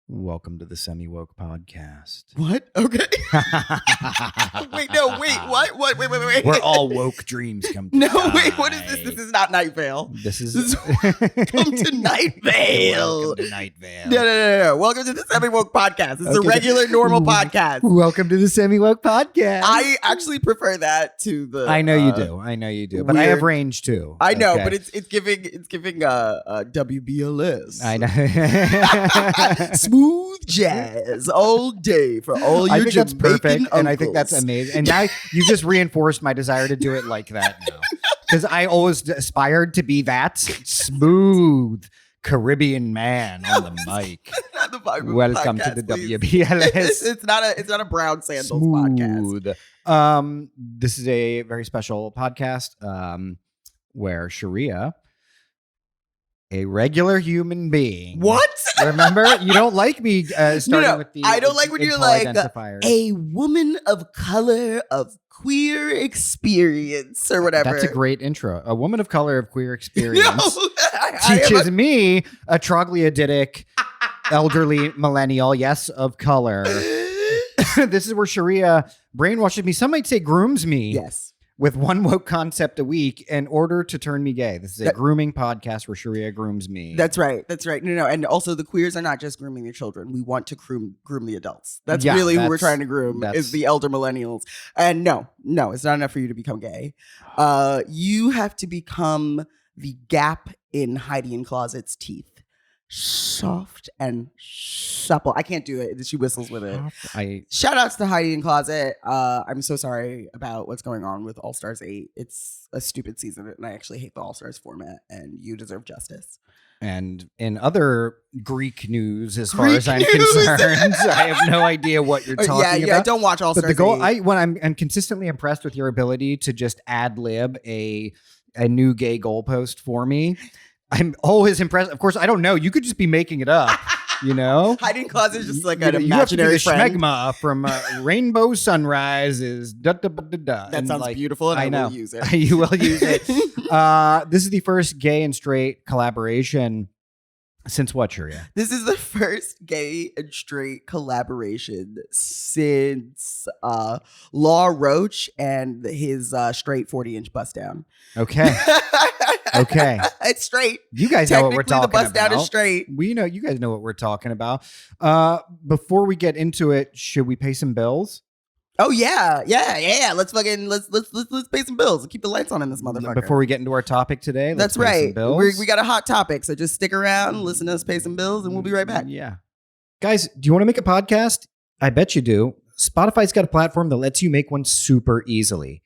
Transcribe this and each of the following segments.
Welcome to the SemiWoke podcast. What? Okay. Wait, what? Wait. Where all woke dreams come to die. What is this? This is not Night Vale. This is Come to Night Vale. Welcome to Night Vale. No. Welcome to the SemiWoke podcast. It's a regular, normal podcast. Welcome to the SemiWoke podcast. I actually prefer that to the. I know you do. But I have range too. I know, but it's giving WBLS. I know. Smooth jazz all day for all your I think that's perfect, Jamaican and I think that's uncles. amazing. And now you just reinforced my desire to do it like that now, because I always aspired to be that smooth Caribbean man on the mic. Not the Bible Welcome podcast, to the please. WBLS. It's not a brown sandals podcast. Smooth. This is a very special podcast where Sheria, a regular human being. What? Remember, you don't like me starting with the. I don't like when you're equal like identifiers. a woman of color of queer experience or whatever. That's a great intro. A woman of color of queer experience I teaches me, a troglodytic elderly millennial, yes, of color. This is where Sheria brainwashes me. Some might say grooms me. Yes. With one woke concept a week in order to turn me gay. This is a grooming podcast where Sheria grooms me. That's right. No. And also the queers are not just grooming their children. We want to groom the adults. That's really who we're trying to groom is the elder millennials. And no, it's not enough for you to become gay. You have to become the gap in Heidi and Closet's teeth. Soft and supple. I can't do it. She whistles with it. Shout outs to Heidi and Closet. I'm so sorry about what's going on with All Stars 8. It's a stupid season, and I actually hate the All Stars format, and you deserve justice. And in other Greek news, as far as I'm concerned, I have no idea what you're talking about. Yeah, don't watch All Stars 8. I'm consistently impressed with your ability to just ad lib a new gay goalpost for me. I'm always impressed. Of course, I don't know. You could just be making it up, you know? Hiding in closet is just like an you have to be imaginary the friend. schmegma from Rainbow Sunrise is That and sounds beautiful, and I will use it. You will use it. This is the first gay and straight collaboration since what, Sheria? This is the first gay and straight collaboration since Law Roach and his straight 40-inch bust down. Okay. Okay. It's straight. You guys know what we're talking about. The bust down is straight. You guys know what we're talking about. Before we get into it, should we pay some bills? Oh yeah. Let's pay some bills and keep the lights on in this motherfucker. Before we get into our topic today, that's right. We got a hot topic, so just stick around, listen to us pay some bills, and we'll be right back. Yeah, guys, do you want to make a podcast? I bet you do. Spotify's got a platform that lets you make one super easily,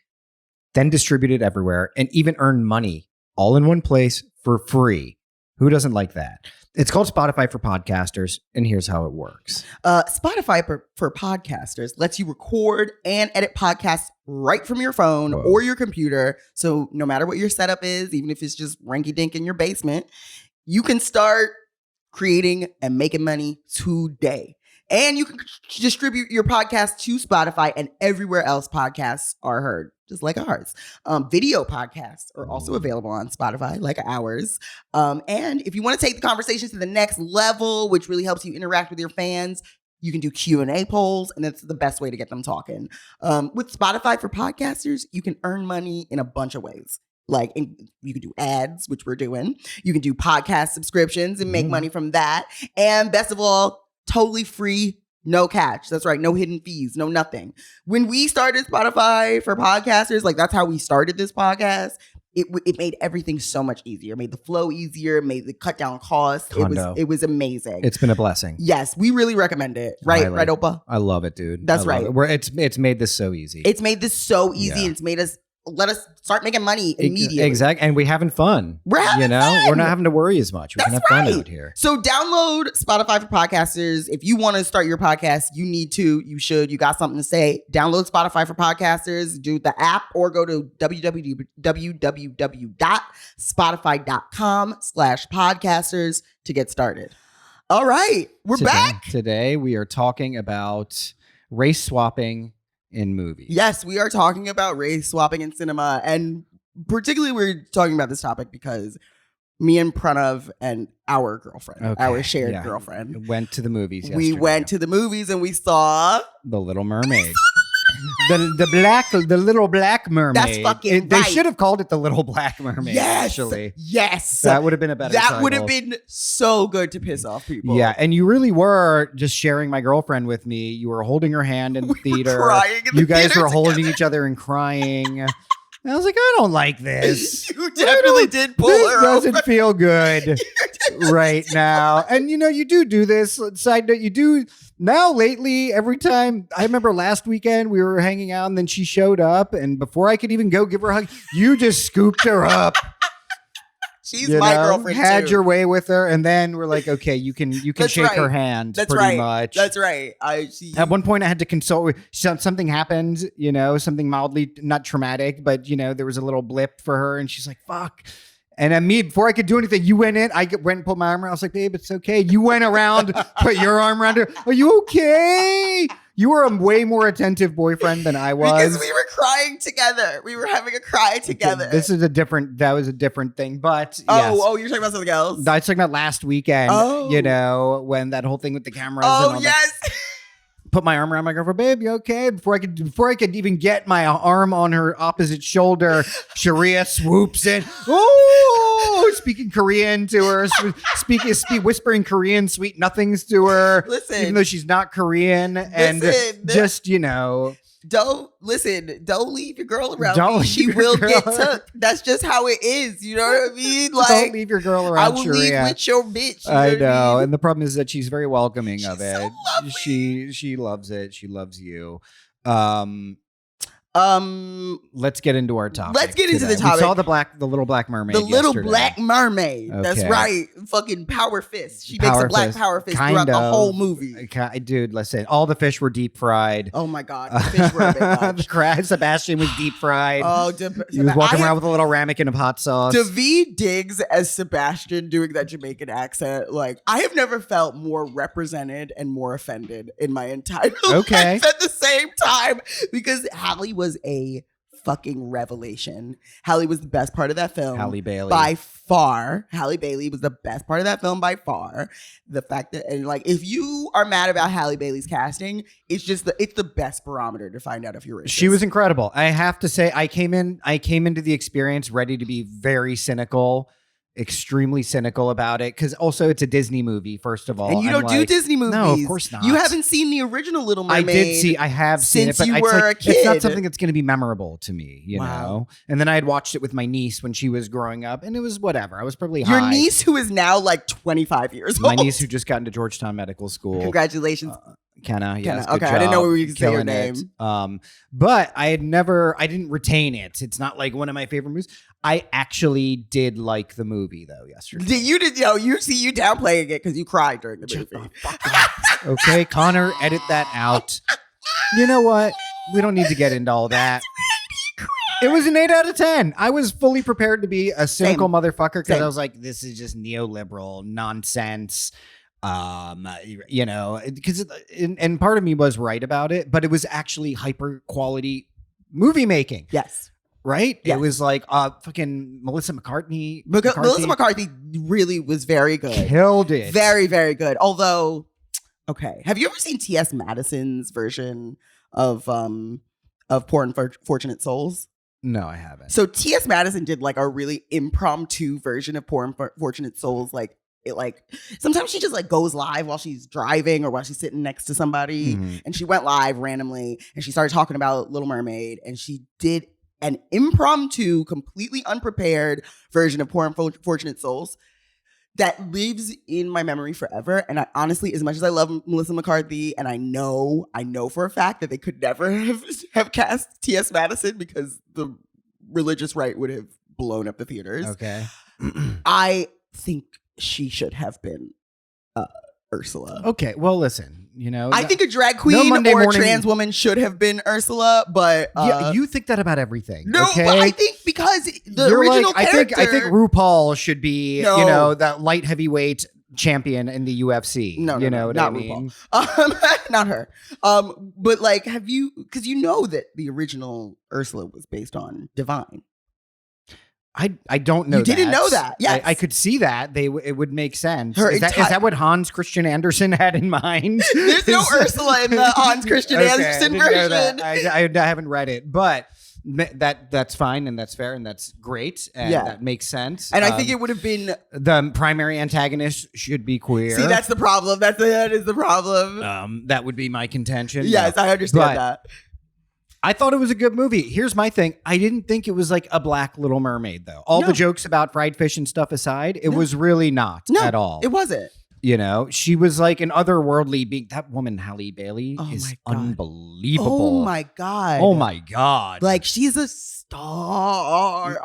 then distribute it everywhere, and even earn money all in one place for free. Who doesn't like that? It's called Spotify for Podcasters, and here's how it works. Spotify for Podcasters lets you record and edit podcasts right from your phone or your computer. So no matter what your setup is, even if it's just rinky-dink in your basement, you can start creating and making money today. And you can distribute your podcast to Spotify and everywhere else podcasts are heard, just like ours. Video podcasts are also available on Spotify, like ours. And if you want to take the conversation to the next level, which really helps you interact with your fans, you can do Q&A polls, and that's the best way to get them talking. With Spotify for Podcasters, you can earn money in a bunch of ways. Like you can do ads, which we're doing. You can do podcast subscriptions and make money from that. And best of all, totally free, no catch. That's right. No hidden fees, no nothing. When we started Spotify for Podcasters, like that's how we started this podcast. It made everything so much easier. It made the flow easier, made the cut down costs. It was amazing. It's been a blessing. Yes, we really recommend it. Right, Highly. Right, Opa? I love it, dude. That's right. It's made this so easy. It's made this so easy. Yeah. It's made us let us start making money immediately. Exactly. And we're having fun. We're having fun. We're not having to worry as much. We can have fun out here. So download Spotify for Podcasters. If you want to start your podcast, you need to, you should, you got something to say. Download Spotify for Podcasters, do the app, or go to www.spotify.com/podcasters to get started. All right. We're back. Today we are talking about race swapping in movies. Yes, we are talking about race swapping in cinema, and particularly we're talking about this topic because Me and Pranav and our girlfriend, Okay, our shared yeah. girlfriend. Went to the movies yesterday. We went to the movies and we saw The Little Mermaid. the little black mermaid. That's fucking They right. should have called it the Little Black Mermaid. Actually, yes, that would have been a better. That would have title. been so good to piss off people. Yeah, and you really were just sharing my girlfriend with me. You were holding her hand in the theater. Crying in you the guys theater were holding together. each other and crying. And I was like, I don't like this. You definitely did pull This her doesn't over. feel good right now. And you do this. Side note, you do now lately. Every time, I remember last weekend we were hanging out, and then she showed up, and before I could even go give her a hug, you just scooped her up. She's my girlfriend had too. your way with her, and then we're like, okay, you can That's shake her right. hand. That's pretty right. much. That's right. At one point, I had to consult. Something happened, something mildly not traumatic, but there was a little blip for her, and she's like, "Fuck." And me, before I could do anything, you went in. Went and put my arm around. I was like, "Babe, it's okay." You went around, put your arm around her. Are you okay? You were a way more attentive boyfriend than I was. Because we were crying together. We were having a cry together. That was a different thing, but yes. Oh, you're talking about something else? I was talking about last weekend, Oh. when that whole thing with the cameras and all Oh, that. yes. Put my arm around my girlfriend, babe, you okay? Before I could even get my arm on her opposite shoulder, Sheria swoops in. Oh, speaking Korean to her, whispering Korean sweet nothings to her. Listen. Even though she's not Korean. And Listen. just, Don't leave your girl around Don't me. She leave your will girl get around. took. That's just how it is. You know what I mean? don't leave your girl around I will leave Sheria. with your bitch. You I what know, mean? and the problem is that she's very welcoming of She's it. so lovely. She loves it. She loves you. Let's get into our topic. Let's get into today. the topic. We saw the Little Black Mermaid. The Little yesterday. Black Mermaid. That's Okay. right. Fucking power fist. She makes Power a black fist. power fist Kind throughout the of. whole movie. Dude, listen. All the fish were deep fried. Oh my god, the fish were a bit The much. crab Sebastian was deep fried. Oh, he was walking around with a little ramekin of hot sauce. David Diggs as Sebastian doing that Jamaican accent. Like, I have never felt more represented and more offended in my entire Okay. life at the same time, because Halle was a fucking revelation. Halle was the best part of that film. Halle Bailey. By far. Halle Bailey was the best part of that film by far. The fact that, and like, if you are mad about Halle Bailey's casting, it's the best barometer to find out if you're racist. She was incredible. I have to say, I came into the experience ready to be very cynical, extremely cynical about it, because also it's a Disney movie, first of all. And you don't do Disney movies. No, of course not. You haven't seen the original Little Mermaid. I have seen it, since but you it's were like, a kid. it's not something that's going to be memorable to me, you Wow. know? And then I had watched it with my niece when she was growing up, and it was whatever. I was probably Your high. niece, who is now like 25 years My old. niece who just got into Georgetown Medical School. Congratulations. Kenna, yes, Kenna. good Okay, I didn't know job, we could say your killing it. name. But I didn't retain it. It's not like one of my favorite movies. I actually did like the movie though yesterday. You downplaying it because you cried during the movie. Okay, Connor, edit that out. You know what? We don't need to get into all that. It was an 8 out of 10. I was fully prepared to be a cynical motherfucker because Same. I was like, this is just neoliberal nonsense. Because and part of me was right about it, but it was actually hyper quality movie making. Yes. Right? Yes. It was like fucking Melissa McCarthy. Because Melissa McCarthy really was very good. Killed it. Very, very good. Although, okay. Have you ever seen T.S. Madison's version of Poor and Fortunate Souls? No, I haven't. So T.S. Madison did like a really impromptu version of Poor and Fortunate Souls. Like, it like sometimes she just like goes live while she's driving or while she's sitting next to somebody. Mhm. And she went live randomly and she started talking about Little Mermaid, and she did an impromptu, completely unprepared version of Poor and Fortunate Souls that lives in my memory forever. And I honestly, as much as I love Melissa McCarthy, and I know for a fact that they could never have cast T.S. Madison because the religious right would have blown up the theaters. Okay. I think she should have been Ursula. Okay. Well, listen, I think a drag queen Monday or a morning- trans woman should have been Ursula, but yeah, you think that about everything. no, okay? but I think because the You're original like, character, I think RuPaul should be, No. that light heavyweight champion in the UFC. No, you know what not I mean? RuPaul. Not her. But like, because you know that the original Ursula was based on Divine. I don't know. You didn't know that? Yes. I could see that. It would make sense. Her Is that what Hans Christian Andersen had in mind? There's no Ursula in the Hans Christian Andersen version. I haven't read it, but that's fine and that's fair and that's great and that makes sense. And I think it would have been the primary antagonist should be queer. See, that's the problem. That is the problem. That would be my contention. Yes, I understand that. I thought it was a good movie. Here's my thing. I didn't think it was like a Black Little Mermaid, though. All the jokes about fried fish and stuff aside, it was really not at all. It wasn't. You know, she was like an otherworldly being. That woman, Halle Bailey, is unbelievable. Oh my God. Oh my God. Like, she's a star.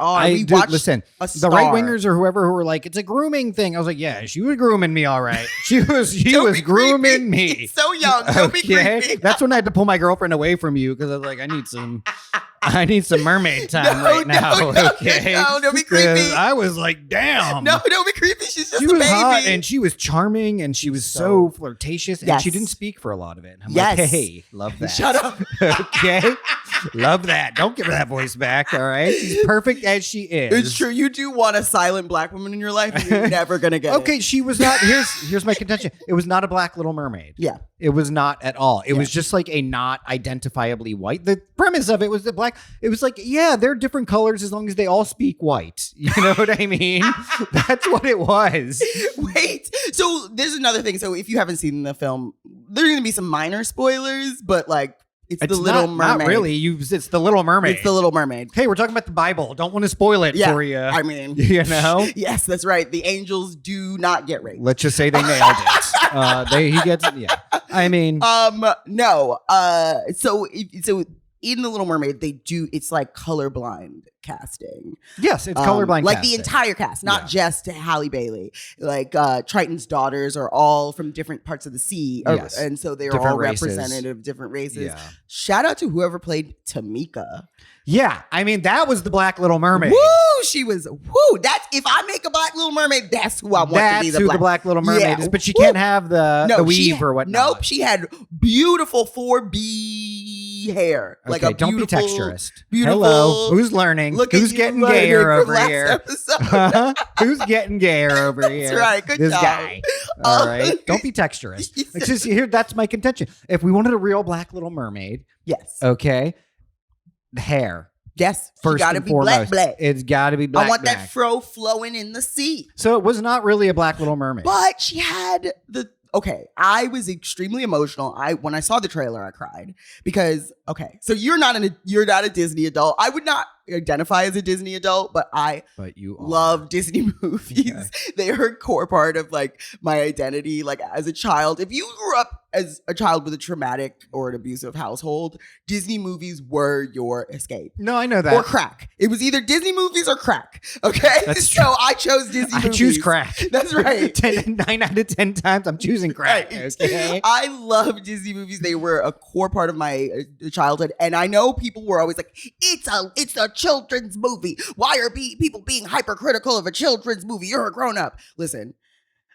Listen, the right wingers or whoever who were like, it's a grooming thing. I was like, yeah, she was grooming me all right. She was grooming me. He's so young. Don't be creepy. That's when I had to pull my girlfriend away from you because I was like, I need some mermaid time right now. No, don't be creepy. I was like, damn. No, don't be creepy. She's just she a was baby. Hot and she was charming and she was so flirtatious and she didn't speak for a lot of it. I'm like, hey, love that. Shut up. Okay. Love that. Don't give her that voice back. All right. She's perfect as she is. It's true. You do want a silent Black woman in your life. And you're never going to get it. She was not. Here's my contention. It was not a Black Little Mermaid. Yeah. It was not at all. It was just like a not identifiably white. The premise of it was that black. It was like, yeah, they're different colors as long as they all speak white. You know what I mean? That's what it was. Wait. So there's another thing. So if you haven't seen the film, there's going to be some minor spoilers, but like, it's the Little Mermaid. Not really. It's the Little Mermaid. It's the Little Mermaid. Hey, we're talking about the Bible. Don't want to spoil it for you. I mean, you know. Yes, that's right. The angels do not get raped. Let's just say they nailed it. He gets. Yeah. I mean. No. So in the Little Mermaid, it's like colorblind casting. Yes, it's colorblind like casting. the entire cast, not just Halle Bailey. Like Triton's daughters are all from different parts of the sea. And so they're all representative of different races. Yeah. Shout out to whoever played Tamika. Yeah, I mean, that was the Black Little Mermaid. Woo! She was, that's, if I make a Black Little Mermaid, that's who I want to be. That's who the Black Little Mermaid is, but she can't have the weave or whatnot. Nope, she had beautiful 4B hair. Okay, like a don't be texturist. Beautiful. Hello, who's learning? Who's getting gayer over here? Who's getting gayer over here? That's right, good this job. Guy. All right, don't be texturist. It's just, here, that's my contention. If we wanted a real Black Little Mermaid, yes. Okay. Hair. Yes. First gotta and be foremost. black. It's got to be black. I want that fro flowing in the sea. So it was not really a Black Little Mermaid. But she had okay, I was extremely emotional. When I saw the trailer, I cried because so you're not a Disney adult. I would not identify as a Disney adult, but you love Disney movies. Okay. They are a core part of like my identity. Like as a child, if you grew up as a child with a traumatic or an abusive household, Disney movies were your escape. No, I know that. Or crack. It was either Disney movies or crack. Okay, that's true. So I chose Disney movies. I choose crack. That's right. 9 out of 10 times I'm choosing crack. Right. Okay? I love Disney movies. They were a core part of my childhood, and I know people were always like, "It's a children's movie. Why are people being hypercritical of a children's movie? You're a grown up." Listen.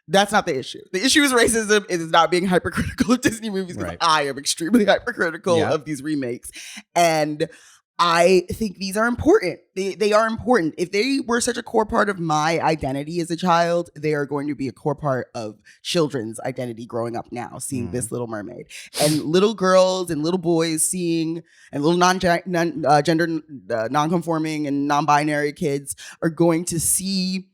That's not the issue. The issue is racism. It is not being hypercritical of Disney movies because I am extremely hypercritical of these remakes. And I think these are important. They are important. If they were such a core part of my identity as a child, they are going to be a core part of children's identity growing up now, seeing this Little Mermaid. And little girls and little boys seeing, and little gender non-conforming and non-binary kids are going to see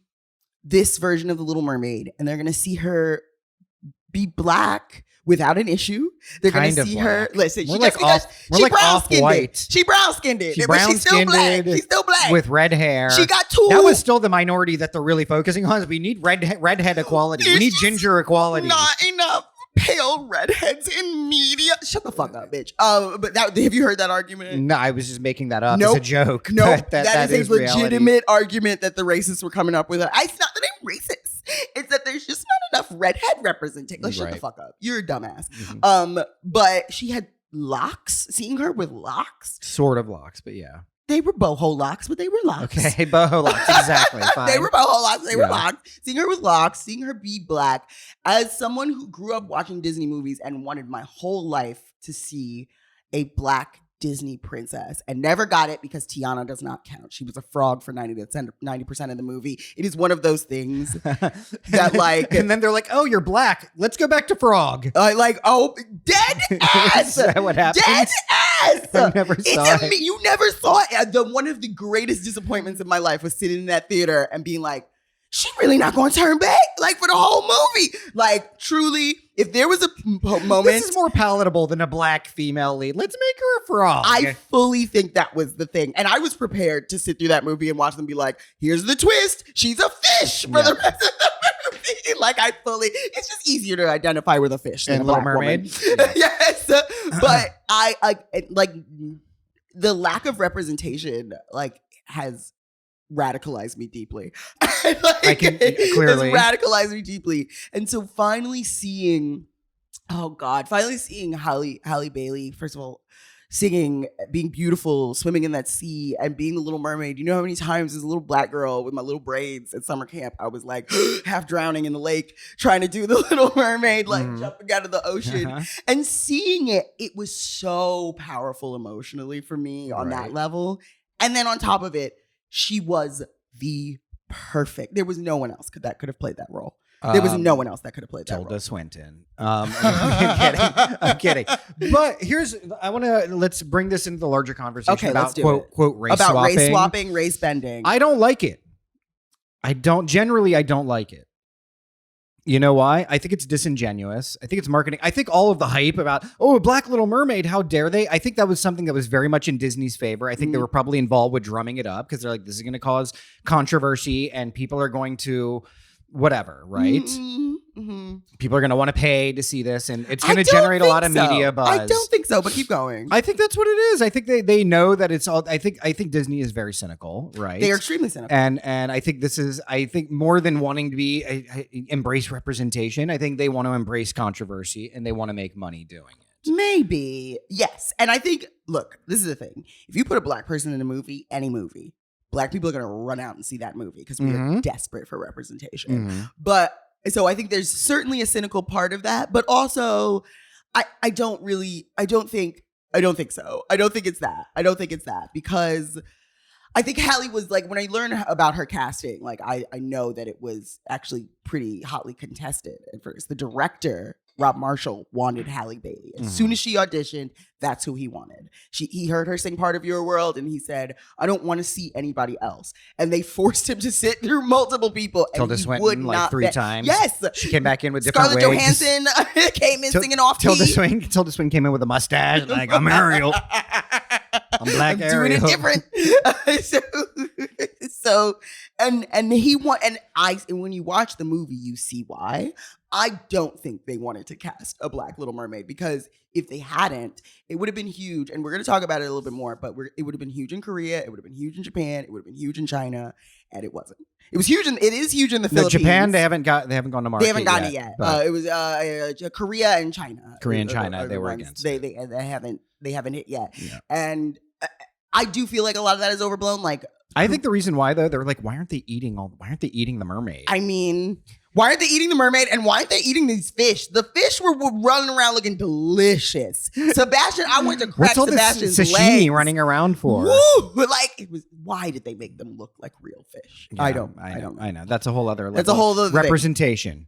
this version of the Little Mermaid, and they're going to see her be black without an issue. They're going to see her. Listen, she brown-skinned. She brown-skinned it, but she's still black. She's still black with red hair. She got tools. That was still the minority that they're really focusing on. Is we need redhead equality. We need ginger equality. Not enough pale redheads in media. Shut the fuck up, bitch. But have you heard that argument? No, I was just making that up as a joke. No, that is a legitimate argument that the racists were coming up with. It's not that I'm racist. It's that there's just not enough redhead representation. Like, shut the fuck up. You're a dumbass. Mm-hmm. But she had locks. Seeing her with locks. Sort of locks, but yeah. They were boho locks, but they were locks. Okay, boho locks, exactly. Fine. They were boho locks, they were locks. Seeing her with locks, seeing her be black. As someone who grew up watching Disney movies and wanted my whole life to see a black Disney princess and never got it because Tiana does not count. She was a frog for 90% of the movie. It is one of those things that like... And then they're like, oh, you're black. Let's go back to frog. Dead ass! Is that what happens? Dead ass! I never saw it. You never saw it. One of the greatest disappointments of my life was sitting in that theater and being like, she really not going to turn back like for the whole movie. Like truly, if there was a moment, this is more palatable than a black female lead. Let's make her a frog. I fully think that was the thing, and I was prepared to sit through that movie and watch them be like, "Here's the twist: she's a fish for the rest of the movie." Like it's just easier to identify with a fish than a Little black Mermaid. woman. Yes, but I like the lack of representation has radicalized me deeply. I can clearly it's radicalized me deeply. And so finally seeing Halle Bailey, first of all, singing, being beautiful, swimming in that sea, and being the Little Mermaid. You know how many times as a little black girl with my little braids at summer camp, I was like half drowning in the lake trying to do the Little Mermaid, jumping out of the ocean. And seeing it was so powerful emotionally for me on that level. And then on top of it, she was the perfect. There was no one else that could have played that role. There was no one else that could have played that role. Tilda Swinton. I'm kidding. But let's bring this into the larger conversation about quote race about swapping. Race swapping, race bending. I don't like it. I don't like it. You know why? I think it's disingenuous. I think it's marketing. I think all of the hype about, Black Little Mermaid, how dare they? I think that was something that was very much in Disney's favor. I think they were probably involved with drumming it up because they're like, this is going to cause controversy and people are going to whatever, right? People are going to want to pay to see this and it's going to generate a lot of media buzz. I don't think so, but keep going. I think that's what it is. I think they know that it's all, I think Disney is very cynical, right? They are extremely cynical. And I think more than wanting to be embrace representation, I think they want to embrace controversy and they want to make money doing it. Maybe. Yes. And I think, look, this is the thing. If you put a black person in a movie, any movie, black people are going to run out and see that movie because we are desperate for representation. But so I think there's certainly a cynical part of that, but also I don't think so. I don't think it's that because I think Halle was like, when I learned about her casting, like I know that it was actually pretty hotly contested at first. The director, Rob Marshall, wanted Halle Bailey. As soon as she auditioned, that's who he wanted. He heard her sing Part of Your World and he said, I don't want to see anybody else. And they forced him to sit through multiple people. And Tilda Swinton like 3 times. Yes. She came back in with different Scarlett wigs. Johansson came in singing off key. Tilda Swinton came in with a mustache like, I'm Ariel. I'm Black Ariel. Doing it different. And when you watch the movie, you see why. I don't think they wanted to cast a Black Little Mermaid because if they hadn't, it would have been huge. And we're going to talk about it a little bit more, but it would have been huge in Korea. It would have been huge in Japan. It would have been huge in China. And it wasn't. It was huge. It is huge in the Philippines. Japan, they haven't gone to market. They haven't gotten it yet. It was Korea and China. Korea and China, they were against. They haven't hit yet. Yeah. And I do feel like a lot of that is overblown. Like, I think the reason why though, they're like, why aren't they eating the mermaid? I mean, why aren't they eating the mermaid and why aren't they eating these fish? The fish were running around looking delicious. Sebastian, I went to crack What's all Sebastian's this sashimi legs. running around for? Woo! Like it was. Why did they make them look like real fish? Yeah, I don't know. That's a whole other level. That's a whole other representation.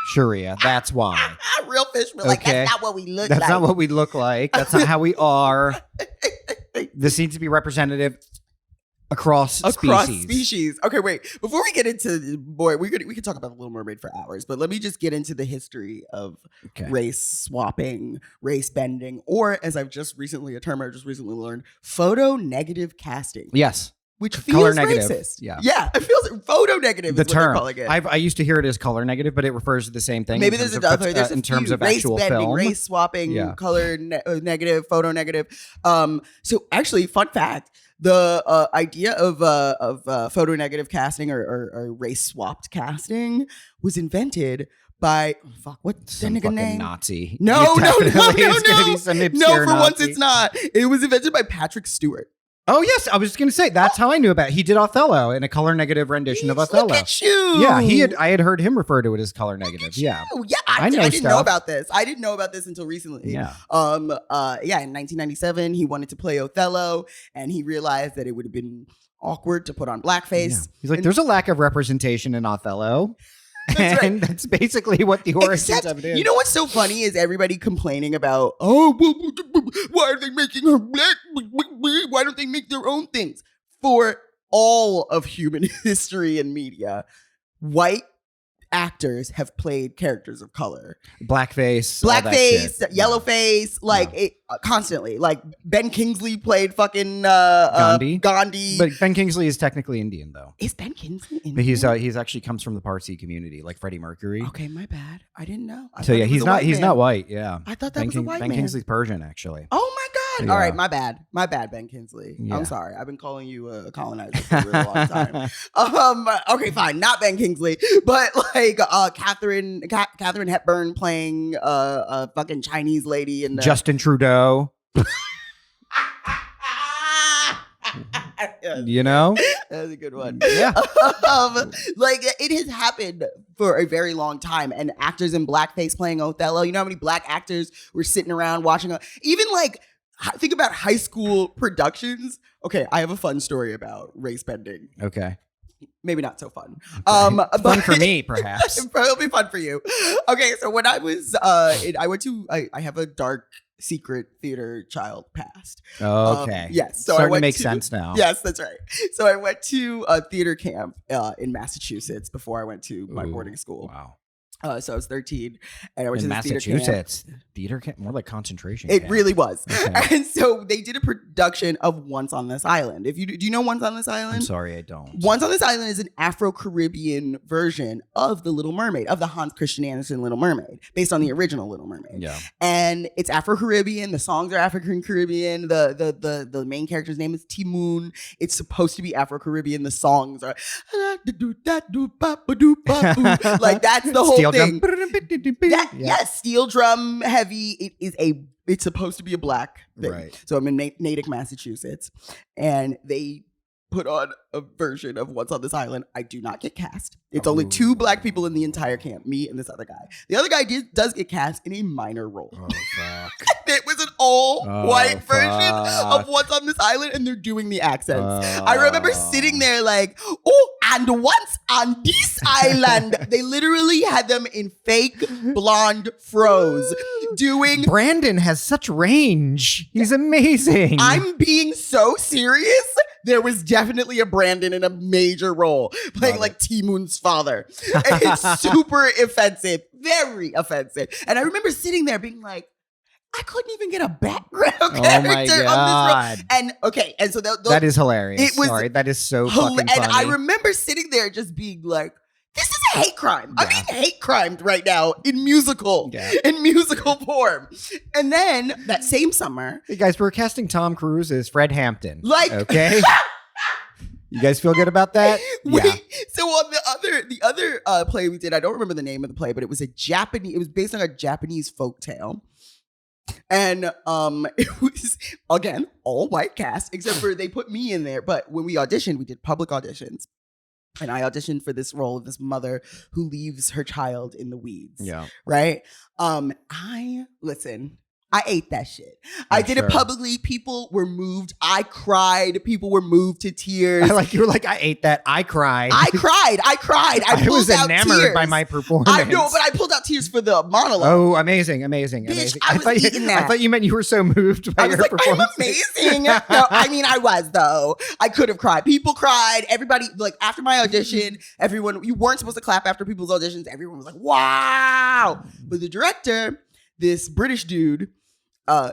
Sharia. That's why. Real fish were like, that's not what we look like. That's not what we look like. That's not how we are. This needs to be representative across species. Okay, wait. Before we get into we could talk about the Little Mermaid for hours, but let me just get into the history of race swapping, race bending, or as I've just recently learned, photo negative casting. Yes. Which color feels negative. Racist. Yeah. It feels photo negative. The is term. What they're calling it. I used to hear it as color negative, but it refers to the same thing. Maybe there's in terms of race actual bending, film, race swapping, color negative, photo negative. So actually, fun fact: the idea of photo negative casting or race swapped casting was invented by what's the nigga name? Nazi. No. It's gonna be some obscure No, for once Nazi. it's not. It was invented by Patrick Stewart. Oh, yes. I was going to say, that's how I knew about it. He did Othello in a color negative rendition of Othello. Look at you. Yeah, I had heard him refer to it as color negative. Yeah. Yeah, I didn't know about this. I didn't know about this until recently. Yeah. In 1997, he wanted to play Othello, and he realized that it would have been awkward to put on blackface. Yeah. He's like, there's a lack of representation in Othello. That's and that's basically what the origins of it is. You know what's so funny is everybody complaining about, why are they making her black? Why don't they make their own things? For all of human history and media, white actors have played characters of color. Blackface, yellowface, constantly. Like Ben Kingsley played fucking Gandhi. Gandhi. But Ben Kingsley is technically Indian, though. Is Ben Kingsley Indian? But he's actually comes from the Parsi community, like Freddie Mercury. Okay, my bad. I didn't know. So yeah, he's not white. Yeah, I thought that was a white man. Ben Kingsley's Persian, actually. Oh my god! Yeah. All right, my bad, Ben Kingsley. Yeah. I'm sorry. I've been calling you a colonizer for a really long time. Okay, fine, not Ben Kingsley, but like Catherine Hepburn playing a fucking Chinese lady in Justin Trudeau. You know, that's a good one. Yeah. Like it has happened for a very long time, and actors in blackface playing Othello. You know how many black actors were sitting around watching? Even like think about high school productions. Okay, I have a fun story about race bending. Okay. Maybe not so fun. Okay. Fun for me, perhaps. It'll be fun for you. Okay, so when I was, I have a dark secret theater child past. Okay. Yes. So starting to make sense now. Yes, that's right. So I went to a theater camp in Massachusetts before I went to my boarding school. Wow. So I was 13, and I went in to this Massachusetts. Theater camp, more like concentration. It camp. really was. Okay. And so they did a production of Once on This Island. Do you know Once on This Island? I'm sorry, I don't. Once on This Island is an Afro-Caribbean version of The Little Mermaid, of the Hans Christian Andersen Little Mermaid, based on the original Little Mermaid. Yeah. And it's Afro-Caribbean. The songs are African-Caribbean. The main character's name is Timoon. It's supposed to be Afro-Caribbean. The songs are like that's the whole Steel thing. Drum. Yes, steel drum heavy. It's supposed to be a black thing. Right. So I'm in Natick, Massachusetts, and they put on a version of What's on This Island. I do not get cast. It's only 2 black people in the entire camp, me and this other guy. The other guy does get cast in a minor role. Oh, fuck. It was an all-white version of What's on This Island, and they're doing the accents. I remember sitting there like, oh, and once on this island. They literally had them in fake blonde froze doing... Brandon has such range. He's amazing. I'm being so serious. There was definitely a Brandon in a major role, playing like Timoon's father. And it's super offensive, very offensive. And I remember sitting there being like, I couldn't even get a background character on this role. And so that is hilarious. Sorry, that is so fucking funny. And I remember sitting there just being like, this is a hate crime. Yeah. I'm being hate crimed right now in musical form. And then that same summer, hey guys, we're casting Tom Cruise as Fred Hampton. Like, okay. You guys feel good about that? Yeah. So on the other play we did, I don't remember the name of the play, but it was based on a Japanese folktale. And it was, again, all white cast, except for they put me in there. But when we auditioned, we did public auditions. And I auditioned for this role of this mother who leaves her child in the weeds. Yeah. Right? I ate that shit. I did it publicly. People were moved. I cried. People were moved to tears. You were like, I ate that. I cried. I cried. I was enamored by my performance. I know, but I pulled out tears for the monologue. Oh, amazing. Bitch, I thought you meant you were so moved by your performance. I'm amazing. No, I mean, I was, though. I could have cried. People cried. Everybody, like, after my audition, you weren't supposed to clap after people's auditions. Everyone was like, wow. But the director, this British dude,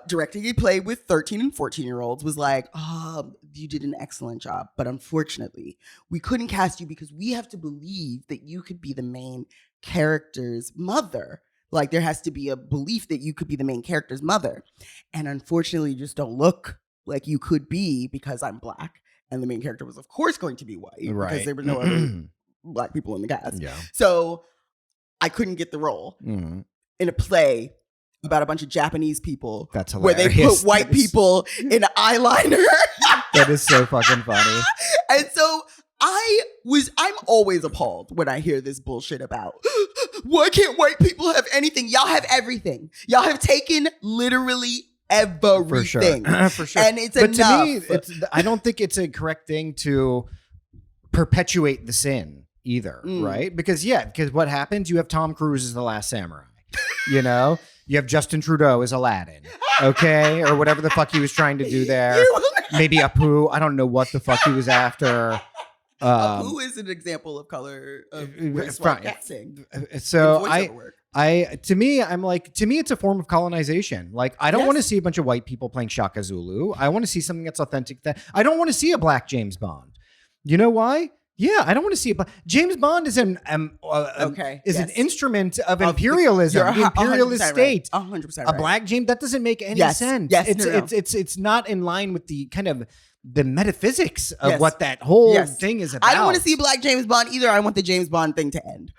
directing a play with 13 and 14-year-olds, was like, you did an excellent job, but unfortunately, we couldn't cast you because we have to believe that you could be the main character's mother. Like, there has to be a belief that you could be the main character's mother. And unfortunately, you just don't look like you could be because I'm black. And the main character was, of course, going to be white because there were no other black people in the cast. Yeah. So I couldn't get the role in a play about a bunch of Japanese people. That's hilarious. Where they put white people in eyeliner That is so fucking funny. And so I'm always appalled when I hear this bullshit about why can't white people have anything? Y'all have everything. Y'all have taken literally everything. For sure. And it's but enough. to me, I don't think it's a correct thing to perpetuate the sin either, right? Because what happens? You have Tom Cruise as the Last Samurai. You know? You have Justin Trudeau as Aladdin, okay? Or whatever the fuck he was trying to do there. Maybe Apu. I don't know what the fuck he was after. Apu is an example of color of casting. So to me, it's a form of colonization. Like, I don't want to see a bunch of white people playing Shaka Zulu. I want to see something that's authentic. I don't want to see a black James Bond. You know why? Yeah, I don't want to see it. But James Bond is an instrument of imperialism, the imperialist state. 100% a black James, that doesn't make any sense. Yes, it's not in line with the kind of the metaphysics of what that whole thing is about. I don't want to see black James Bond either. I want the James Bond thing to end.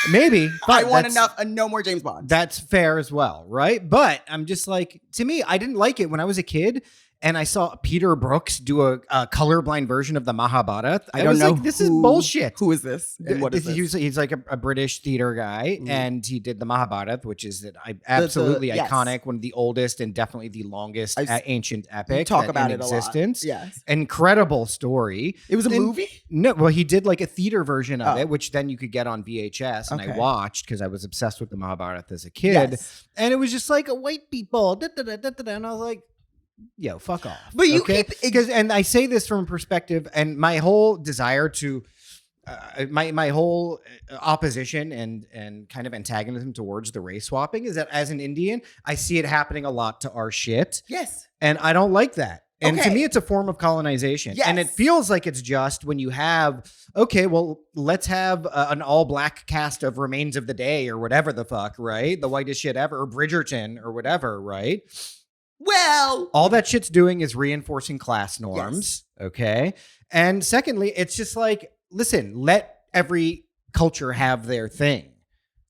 Maybe. I want no more James Bond. That's fair as well, right? But I'm just like, to me, I didn't like it when I was a kid. And I saw Peter Brooks do a colorblind version of the Mahabharata. I don't know. Like, this is bullshit. Who is this? And what is this? He's like a British theater guy, and he did the Mahabharata, which is absolutely iconic, one of the oldest and definitely the longest ancient epic in existence. Yes, incredible story. It was a movie? No, well, he did like a theater version of it, which then you could get on VHS, and I watched because I was obsessed with the Mahabharata as a kid, and it was just like a white people, and I was like, yo, fuck off. But you keep and I say this from a perspective, and my whole desire to my whole opposition and kind of antagonism towards the race swapping is that as an Indian, I see it happening a lot to our shit. Yes. And I don't like that. And to me, it's a form of colonization. Yes. And it feels like it's just when you have, let's have an all black cast of Remains of the Day or whatever the fuck, right? The whitest shit ever, or Bridgerton or whatever, right? Well, all that shit's doing is reinforcing class norms. Yes. Okay. And secondly, it's just like, listen, let every culture have their thing.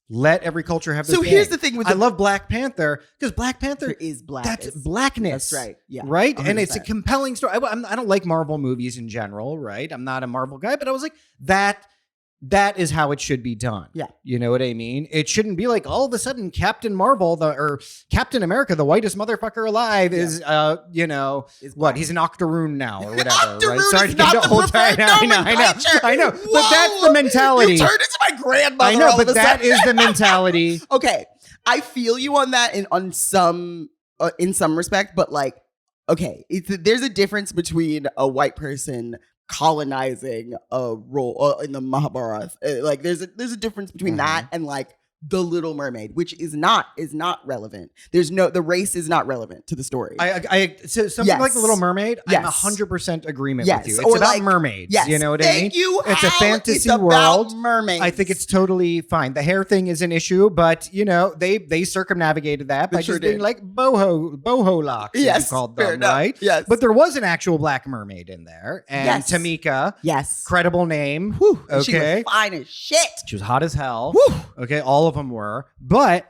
Let every culture have their thing. So here's the thing with I love Black Panther because Black Panther is black. That's blackness. That's right. Yeah. Right. 100%. And it's a compelling story. I don't like Marvel movies in general. Right. I'm not a Marvel guy, but I was like, that is how it should be done. Yeah. You know what I mean? It shouldn't be like all of a sudden Captain Marvel or Captain America, the whitest motherfucker alive is what? He's an octoroon now or whatever. Octoroon right? Sorry is to not get the the whole preferred time. I know. But Whoa, that's the mentality. You turned into my grandmother. I know, but that is the mentality. Okay. I feel you on that in some respect, but like, okay, there's a difference between a white person colonizing a role in the Mahabharata. Like there's a difference between that and like The Little Mermaid, which is not relevant. The race is not relevant to the story. So something like The Little Mermaid, I'm 100% agreement with you. It's about mermaids. Yes. You know what I mean? Thank you. It's a fantasy world. world. Mermaids. I think it's totally fine. The hair thing is an issue, but they circumnavigated that by just being like boho locks. Yes, you called them, enough. right? Yes. But there was an actual black mermaid in there, and Tamika. Yes. Credible name. Whew. Okay. She was fine as shit. She was hot as hell. Whew. Okay, all of them were. But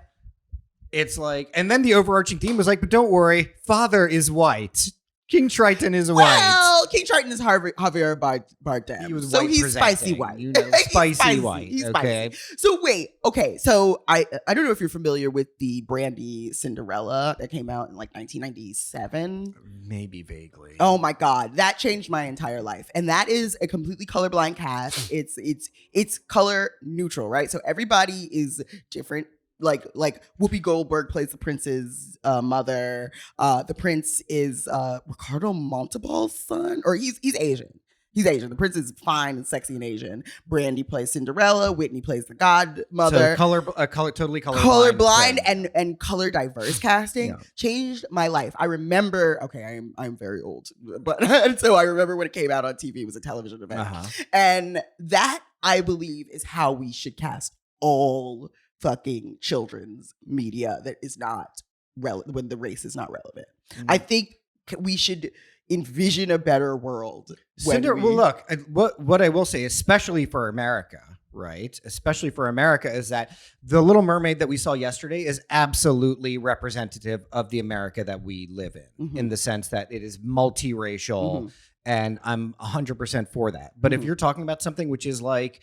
it's like, and then the overarching theme was like, but don't worry, father is white. King Triton is white. Well, King Triton is Javier Bardem. He was so white he's presenting, spicy white. Spicy white. He's okay. Spicy. So wait, okay. So I don't know if you're familiar with the Brandy Cinderella that came out in like 1997. Maybe vaguely. Oh my God, that changed my entire life. And that is a completely colorblind cast. It's color neutral, right? So everybody is different. Like Whoopi Goldberg plays the prince's mother. The prince is Ricardo Montalban's son, or he's Asian. He's Asian. The prince is fine and sexy and Asian. Brandy plays Cinderella. Whitney plays the godmother. So totally colorblind and color diverse casting changed my life. I remember. Okay, I'm very old, but so I remember when it came out on TV. It was a television event, and that I believe is how we should cast all fucking children's media that is not relevant when the race is not relevant. I think we should envision a better world. Well, look, what I will say, especially for America, right? Especially for America, is that the Little Mermaid that we saw yesterday is absolutely representative of the America that we live in the sense that it is multiracial. And I'm 100% for that. But if you're talking about something which is like,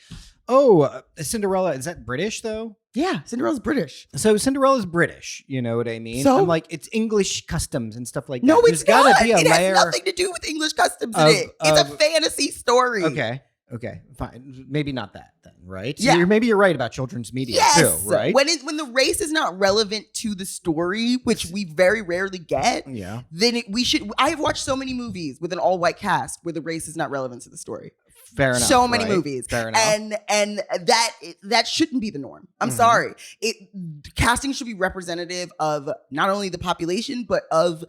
Cinderella, is that British though? Yeah, Cinderella's British. So Cinderella's British, you know what I mean? So? I'm like, it's English customs and stuff like that. No, There's it's not. gotta be a it layer. has nothing to do with English customs in it. It's a fantasy story. Okay, fine. Maybe not that then, right? Yeah. So maybe you're right about children's media too, right? When the race is not relevant to the story, which we very rarely get, then we should. I have watched so many movies with an all-white cast where the race is not relevant to the story. Fair enough. So many movies. Fair enough. And that shouldn't be the norm. I'm sorry. Casting should be representative of not only the population, but of,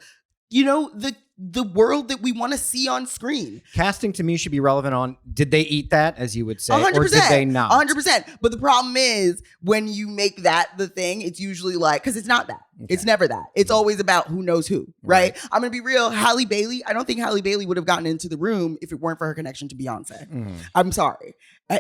the world that we want to see on screen. Casting to me should be relevant on, did they eat that, as you would say, 100%, or did they not? 100%. But the problem is when you make that the thing, it's usually like, because it's not that. Okay. It's never that. It's always about who knows who, right? I'm going to be real. Halle Bailey, I don't think Halle Bailey would have gotten into the room if it weren't for her connection to Beyonce. I'm sorry.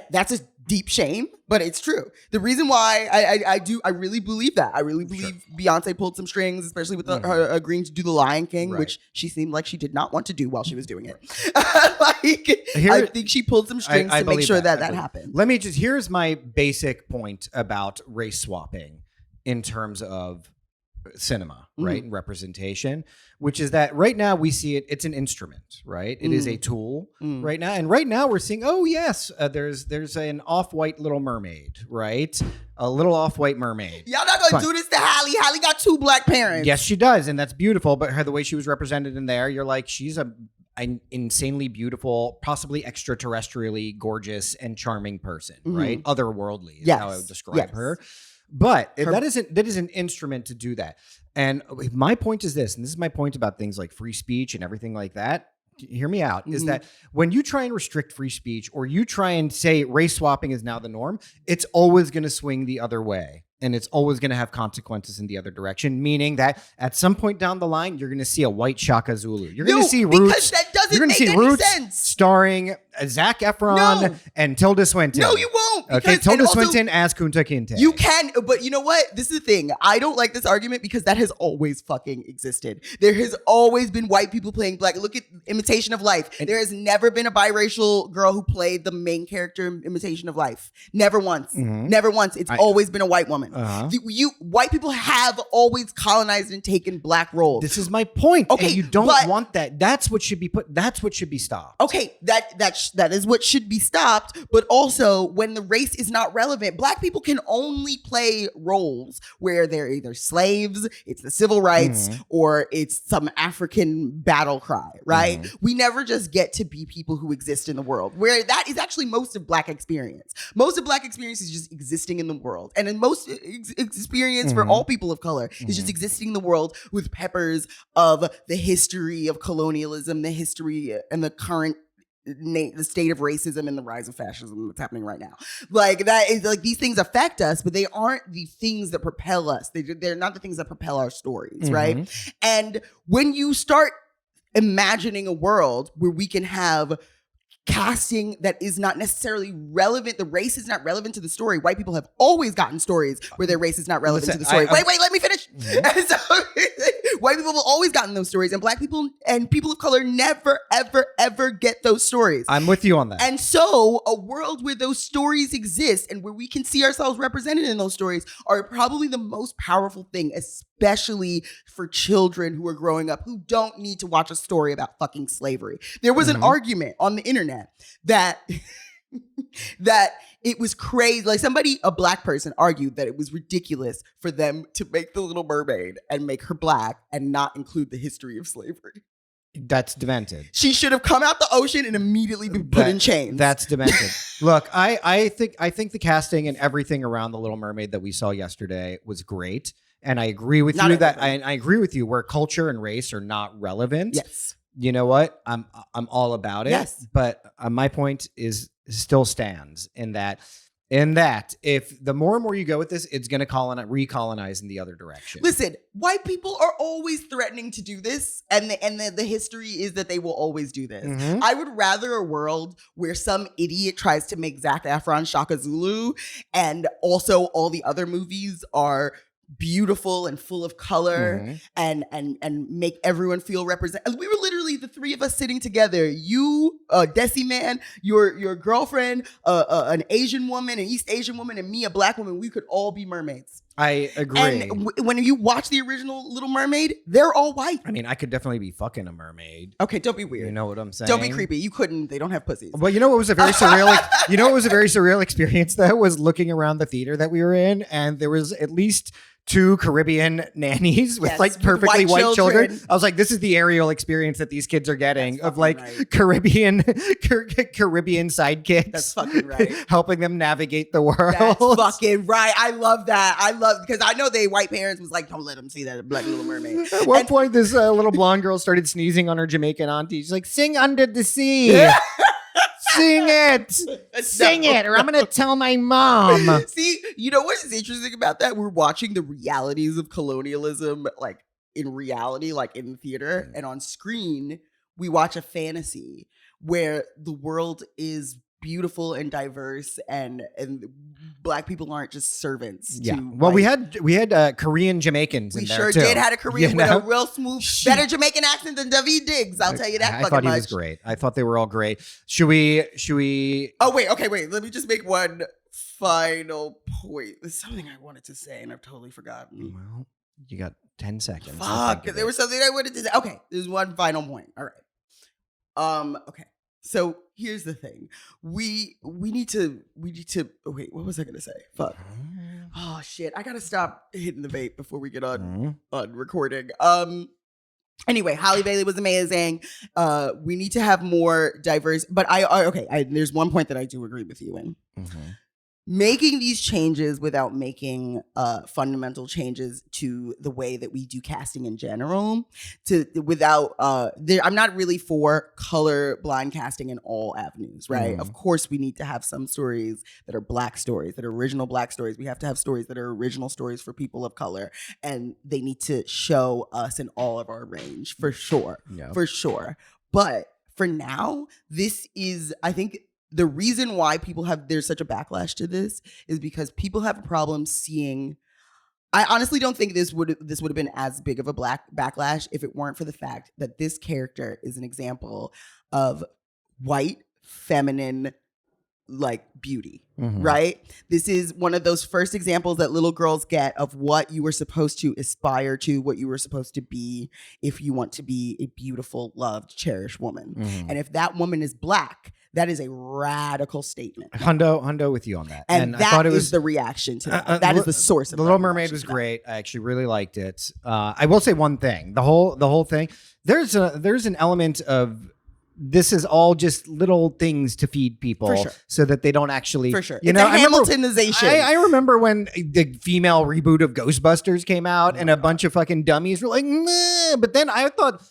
That's a deep shame, but it's true. The reason why I really believe that. I really believe Beyonce pulled some strings, especially with her agreeing to do The Lion King, which she seemed like she did not want to do while she was doing it. I think she pulled some strings to make sure that happened. Here's my basic point about race swapping in terms of cinema, right? And representation, which is that right now we see it's an instrument, right? It is a tool right now. And right now we're seeing, there's an off-white Little Mermaid, right? A little off-white mermaid. Y'all not gonna do this to Halle. Halle got 2 black parents. Yes, she does. And that's beautiful. But the way she was represented in there, you're like, she's an insanely beautiful, possibly extraterrestrially gorgeous and charming person, right? Otherworldly is how I would describe her. But that is an instrument to do that. And my point is this, and this is my point about things like free speech and everything like that. Hear me out, is that when you try and restrict free speech or you try and say race swapping is now the norm, it's always going to swing the other way. And it's always going to have consequences in the other direction, meaning that at some point down the line, you're going to see a white Shaka Zulu. You're going to see Roots. Because that doesn't make any sense. Starring Zac Efron and Tilda Swinton. No, you won't. Okay, Tilda Swinton as Kunta Kinte. You can, but you know what? This is the thing. I don't like this argument because that has always fucking existed. There has always been white people playing black. Look at Imitation of Life. There has never been a biracial girl who played the main character in Imitation of Life. Never once. Never once. It's always been a white woman. White people have always colonized and taken black roles. This is my point. Okay, and you don't want that. That's what should be That's what should be stopped. Okay, that is what should be stopped. But also, when the race is not relevant, black people can only play roles where they're either slaves, it's the civil rights, or it's some African battle cry. Right? We never just get to be people who exist in the world. Where that is actually most of black experience. Most of black experience is just existing in the world, and in most experience for all people of color is just existing in the world with peppers of the history of colonialism, the history and the current the state of racism and the rise of fascism that's happening right now. Like that is like these things affect us, but they aren't the things that propel us. They're not the things that propel our stories, right? And when you start imagining a world where we can have casting that is not necessarily relevant. The race is not relevant to the story. White people have always gotten stories where their race is not relevant to the story. Wait, let me finish. And so, white people have always gotten those stories, and black people and people of color never, ever, ever get those stories. I'm with you on that. And so a world where those stories exist and where we can see ourselves represented in those stories are probably the most powerful thing, especially for children who are growing up who don't need to watch a story about fucking slavery. There was an argument on the internet that it was crazy. Like a black person argued that it was ridiculous for them to make the Little Mermaid and make her black and not include the history of slavery. That's demented. She should have come out the ocean and immediately been put in chains. That's demented. Look, I think the casting and everything around the Little Mermaid that we saw yesterday was great. And I agree with you that I agree with you where culture and race are not relevant. Yes. You know what? I'm all about it. Yes. But my point still stands in that in that if the more and more you go with this, it's going to recolonize in the other direction. Listen, white people are always threatening to do this, and the history is that they will always do this. Mhm. I would rather a world where some idiot tries to make Zac Efron Shaka Zulu, and also all the other movies are beautiful and full of color, and make everyone feel represented. We were literally the three of us sitting together. You, Desi man, your girlfriend, an Asian woman, an East Asian woman, and me, a black woman. We could all be mermaids. I agree. And when you watch the original Little Mermaid, they're all white. I mean, I could definitely be fucking a mermaid. Okay, don't be weird. You know what I'm saying? Don't be creepy. You couldn't. They don't have pussies. Well, you know what was a very surreal. You know what was a very surreal experience though was looking around the theater that we were in, and there was at least 2 Caribbean nannies with like perfectly white children. I was like, this is the aerial experience that these kids are getting of like Caribbean sidekicks. That's fucking right. Helping them navigate the world. That's fucking right. I love that. Because I know they white parents was like, don't let them see that Black Little Mermaid. At one point, this little blonde girl started sneezing on her Jamaican auntie. She's like, sing Under the Sea. Sing it, or I'm gonna tell my mom. See, you know what is interesting about that? We're watching the realities of colonialism, like in reality, like in the theater, and on screen, we watch a fantasy where the world is beautiful and diverse, and Black people aren't just servants. Yeah. Well, we had Korean Jamaicans. We in there sure too. did. Had a Korean with a real smooth, better Jamaican accent than David Diggs. I'll tell you that. I thought he was great. I thought they were all great. Should we? Oh wait. Okay, wait. Let me just make one final point. There's something I wanted to say and I've totally forgotten. Well, you got 10 seconds. Fuck. There was something I wanted to say. Okay, there's one final point. All right. Okay. So here's the thing. We need to oh, wait, what was I gonna say? Fuck. Oh shit. I gotta stop hitting the vape before we get on recording. Anyway, Halle Bailey was amazing. We need to have more diverse, but there's one point that I do agree with you in. Making these changes without making fundamental changes to the way that we do casting in general, I'm not really for color blind casting in all avenues, right? Of course, we need to have some stories that are Black stories, that are original Black stories. We have to have stories that are original stories for people of color, and they need to show us in all of our range, for sure, for sure. But for now, this is, I think, the reason why there's such a backlash to this is because people have a problem seeing. I honestly don't think this would have been as big of a backlash if it weren't for the fact that this character is an example of white, feminine, like beauty, right? This is one of those first examples that little girls get of what you were supposed to aspire to, what you were supposed to be if you want to be a beautiful, loved, cherished woman. And if that woman is Black, that is a radical statement. Hundo with you on that. And that I thought it was the reaction to that. That is the source of The Little Mermaid was great. I actually really liked it. I will say one thing. The whole thing. There's an element of this is all just little things to feed people so that they don't actually, for sure. You it's know, a Hamiltonization. I remember when the female reboot of Ghostbusters came out and a bunch of fucking dummies were like, nah. But then I thought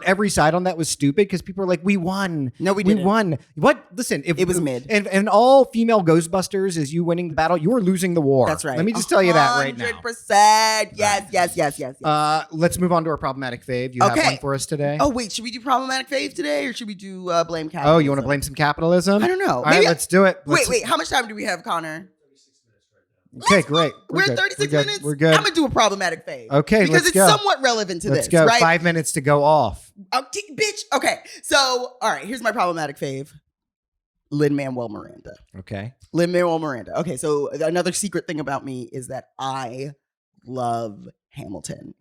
every side on that was stupid because people were like, we won. No, we didn't. We won. What? Listen, if it was mid. And all female Ghostbusters is you winning the battle, you're losing the war. That's right. Let me just tell you that right now. 100%. Yes. Let's move on to our problematic fave. You have one for us today? Oh, wait. Should we do problematic fave today or should we do blame capitalism? Oh, you want to blame some capitalism? I don't know. All right, let's do it. Wait. How much time do we have, Connor? 36 minutes right now. Okay, great. We're at 36 minutes? We're good. I'm going to do a problematic fave. Okay, because let's go. It's somewhat relevant to let's this, go. right? 5 minutes to go off. Bitch. Okay. So, all right, here's my problematic fave. Lin-Manuel Miranda. Okay. Lin-Manuel Miranda. Okay, so another secret thing about me is that I love Hamilton.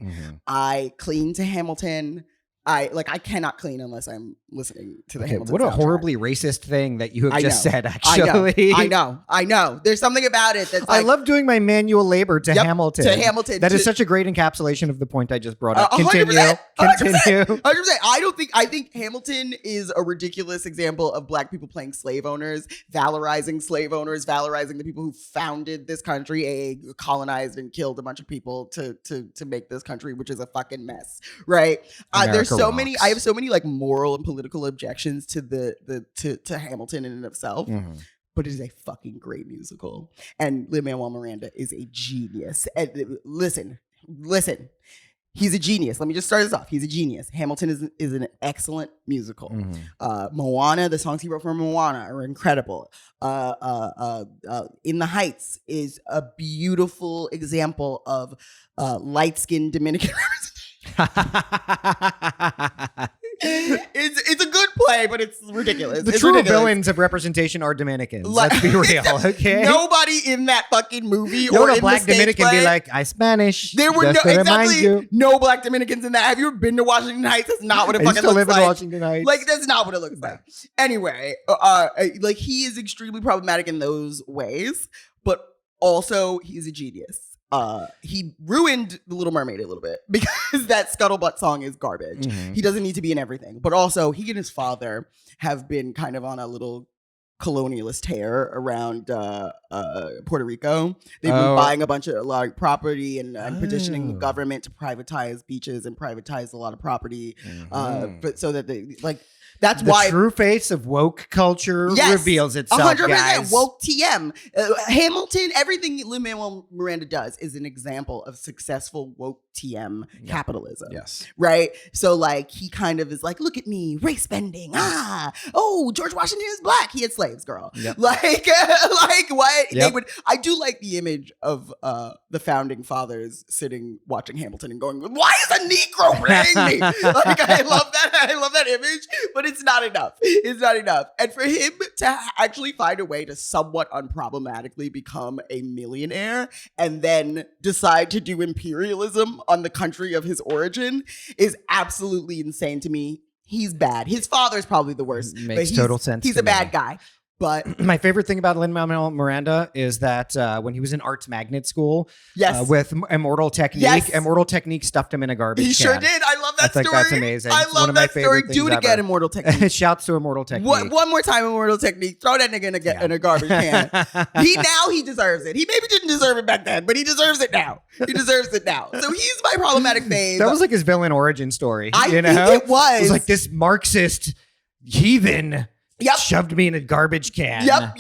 I clean to Hamilton. I cannot clean unless I'm listening to the Hamilton What a soundtrack. horribly racist thing that you have just said, actually. I know. There's something about it that's like, I love doing my manual labor to Hamilton. To Hamilton. That is such a great encapsulation of the point I just brought up. 100%, Continue. 100%. I think Hamilton is a ridiculous example of Black people playing slave owners, valorizing the people who founded this country, colonized and killed a bunch of people to make this country, which is a fucking mess, right? There's so many. I have so many like moral and political objections to to Hamilton in and of itself. but it is a fucking great musical. And Lin-Manuel Miranda is a genius. And listen, he's a genius. Let me just start this off. He's a genius. Hamilton is an excellent musical. Moana, the songs he wrote for Moana are incredible. In the Heights is a beautiful example of light-skinned Dominican It's a good play, but it's ridiculous. The true villains of representation are Dominicans. Let's be real, okay? Nobody in that fucking movie or in a black the Dominican play, be like, I Spanish. There were no black Dominicans in that. Have you ever been to Washington Heights? That's not what it fucking looks like. Washington Heights. Like, that's not what it looks like. Anyway, like, he is extremely problematic in those ways, but also he's a genius. He ruined The Little Mermaid a little bit because that Scuttlebutt song is garbage. He doesn't need to be in everything. But also, he and his father have been kind of on a little colonialist tear around Puerto Rico. They've been buying a bunch of like property and petitioning the government to privatize beaches and privatize a lot of property, but so that they like. That's why the true face of woke culture reveals itself. 100% guys. Woke TM. Hamilton, everything Lin-Manuel Miranda does is an example of successful woke TM capitalism. Yes. Right? So like he kind of is like, look at me, race bending. Oh, George Washington is black. He had slaves, girl. Yep. Like what? They would. I do like the image of the founding fathers sitting watching Hamilton and going, why is a Negro playing me? Like I love that. I love that image. But it's not enough. It's not enough. And for him to actually find a way to somewhat unproblematically become a millionaire and then decide to do imperialism on the country of his origin is absolutely insane to me. He's bad. His father's probably the worst. Makes total sense. He's a bad guy. But my favorite thing about Lin-Manuel Miranda is that when he was in arts magnet school with Immortal Technique, Immortal Technique stuffed him in a garbage can. He sure did. I love that story. I think that's amazing. I love that story. Do it again, Immortal Technique. Shouts to Immortal Technique. One more time, Immortal Technique. Throw that nigga in a garbage can. He deserves it. He maybe didn't deserve it back then, but he deserves it now. He deserves it now. So he's my problematic fave. That was like his villain origin story. I think it was. It was like this Marxist heathen. Shoved me in a garbage can. Yep.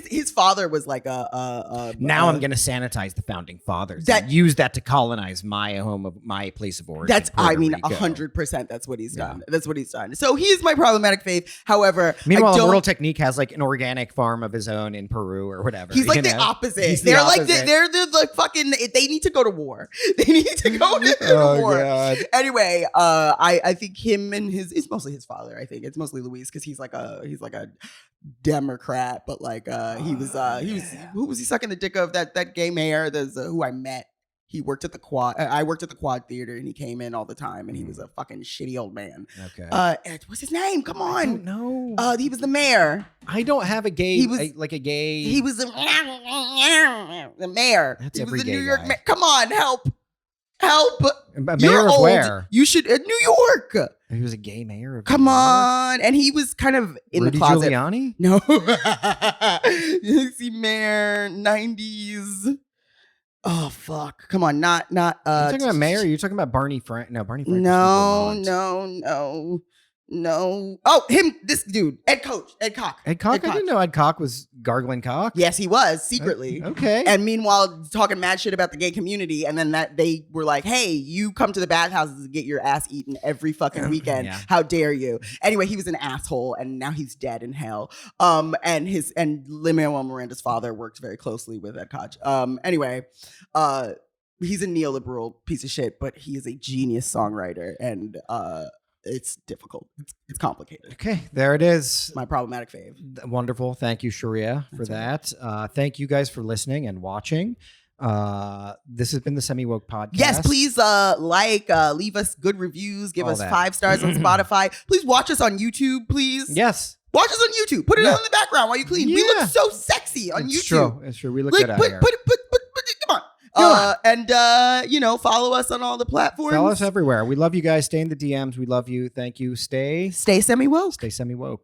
His father was like now I'm gonna sanitize the founding fathers. Use that to colonize my home of my place of origin. 100%. That's what he's done. That's what he's done. So he's my problematic fave. However, meanwhile, Immortal Technique has like an organic farm of his own in Peru or whatever. He's like the opposite. They're the fucking. They need to go to war. They need to go to war. God. Anyway, I think him and it's mostly his father. I think it's mostly Luis because he's like a Democrat, but like he was who was he sucking the dick of that gay mayor? There's who I met. He worked at the Quad. I worked at the Quad Theater, and he came in all the time, and he was a fucking shitty old man. Okay. What's his name? Come on. I don't know. He was the mayor. I don't have a gay. He was like a gay. He was the mayor. That's he every was the gay New York guy. mayor. Come on, help. Mayor You're of old. where? You should New York. He was a gay mayor of Come on. And he was kind of in Rudy the closet. Giuliani? No. You see mayor 90s. Oh fuck. Come on. Not You're talking about mayor? You're talking about Barney Frank? No, Barney Frank. No. Oh, him, this dude, Ed Koch. Ed Koch? I didn't know Ed Koch was gargling cock. Yes, he was secretly. Okay. And meanwhile, talking mad shit about the gay community. And then that they were like, hey, you come to the bathhouses and get your ass eaten every fucking weekend. Yeah. How dare you? Anyway, he was an asshole and now he's dead in hell. And Lin-Manuel Miranda's father worked very closely with Ed Koch. Anyway, he's a neoliberal piece of shit, but he is a genius songwriter. And it's difficult. It's complicated. Okay, there it is. My problematic fave. Wonderful. Thank you, Sheria, for that. Thank you guys for listening and watching. This has been the SemiWoke podcast. Yes, please leave us good reviews, give us 5 stars on Spotify. Please watch us on YouTube, please. Yes. Watch us on YouTube. Put it on in the background while you clean. We look so sexy on YouTube. It's true. We look good out here. Come on. Follow us on all the platforms. Follow us everywhere. We love you guys. Stay in the DMs. We love you. Thank you. Stay SemiWoke. Stay SemiWoke.